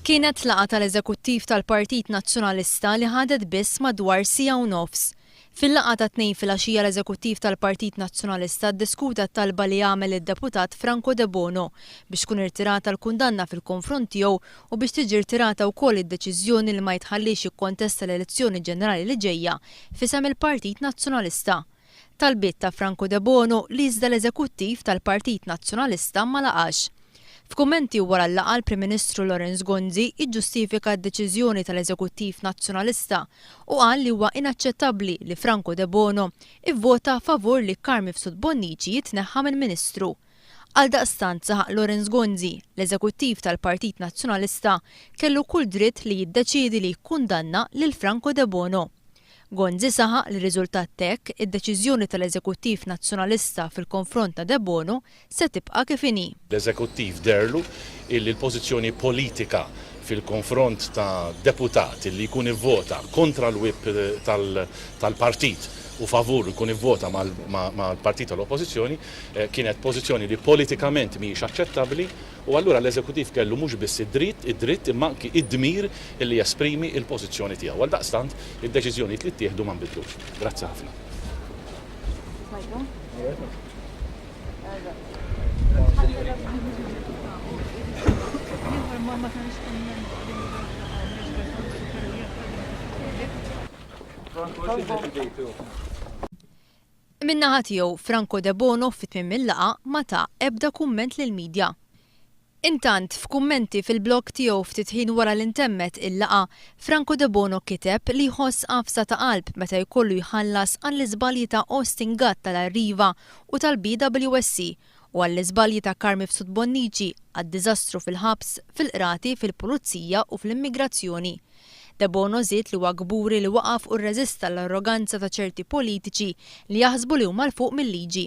Kienet laqgħa tal-Eżekuttiv tal-Partit Nazzjonalista li ħadet biss madwar siegħa u nofs. Fil-laqgħa ta' 2 filgħaxija l-Eżekuttiv tal-Partit Nazzjonalista ddiskuta t-talba li jagħmel id-deputat Franco De Bono biex tkun irtirata l-kundanna fil-konfront tiegħu u biex tiġi rtirata wkoll id-deċiżjoni li ma jitħallix jikkontesta l-elezzjoni ġenerali li ġejja f'isem il-Partit Nazzjonalista. Talbiet ta' Franco De Bono li iżda l-Eżekuttiv tal-Partit Nazzjonalista ma laqax. F'kummenti wara l-laqgħa l-Prim Ministru Lorenz Gonzi iġġustifika d-deċiżjoni tal-Eżekuttiv Nazzjonalista u qal li huwa inaċċettabbli li Franco De Bono ivvota favur li Carme Mifsud Bonnici jitneħħa mill-Ministru. Għaldaqstant saħaq Lorenz Gonzi, l-Eżekuttiv tal-Partit Nazzjonalista kellu kull dritt li jiddeċiedi li jkundanna lil Franco De Bono. Gonzi saħaq li riżultat hekk id-deċiżjoni tal-Eżekuttiv Nazzjonalista fil-konfront ta' De Bono se tibqa' kif inhi. L-Eżekuttiv derlu illi l-pożizzjoni politika fil-konfront ta' deputat li jkun ivvota kontra l-whip tal-partit u favur jkun ivvota mal-partit tal-oppożizzjoni kienet pożizzjoni li politikament mhijiex aċċettabbli u allura l-Eżekuttiv kellu mhux biss id-dritt imma anki id-dmir illi jesprimi l-pożizzjoni tiegħu. Għaldaqstant id-deċiżjonijiet li ttieħdu ma nbidlux. Grazzi ħafna. Min-naħa tiegħu Franco De Bono fit-tmiem il-laqgħa ma ta' ebda kumment lill-midja. Intant f'kummenti fil-blog tiegħu ftit ħin wara li ntemmet il-laqgħa, Franco De Bono kiteb li jħoss qafsa ta' qalb meta jkollu jħallas għall-iżbalji ta' Austin Gatt tal-Arriva u tal-BWSC u għall-iżbalji ta' Carme Mifsud Bonnici għad-diżastru fil-ħabs, fil-qrati, fil-pulizija u fl-immigrazzjoni. De Bono żied li huwa gburi li waqaf u rreżista l-arroganza ta' ċerti politiċi li jaħsbu li huma l fuq mill-liġi.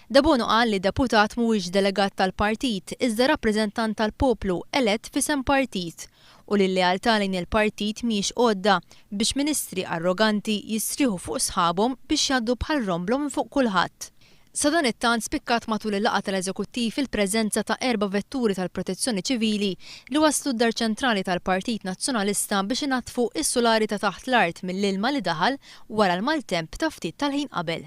De Bono qal li deputat mhuwiex delegat tal-partit iżda rappreżentant tal-poplu elett f'isem partit u li l-lealtà lejn il-partit mhijiex għodda biex ministri arroganti jistrieħu fuq sħabhom biex jgħaddu bħal romblhom minn fuq kulħadd. Sa dan it-tant spikkat matul il-laqgħa tal-Eżekuttiv il-preżenza ta' 4 vetturi tal-Protezzjoni Ċivili li waslu d-dar ċentrali tal-Partit Nazzjonalista biex inattfu is-sulari ta' taħt l-art mill-ilma li daħal wara l-maltemp ta' ftit tal-ħin qabel.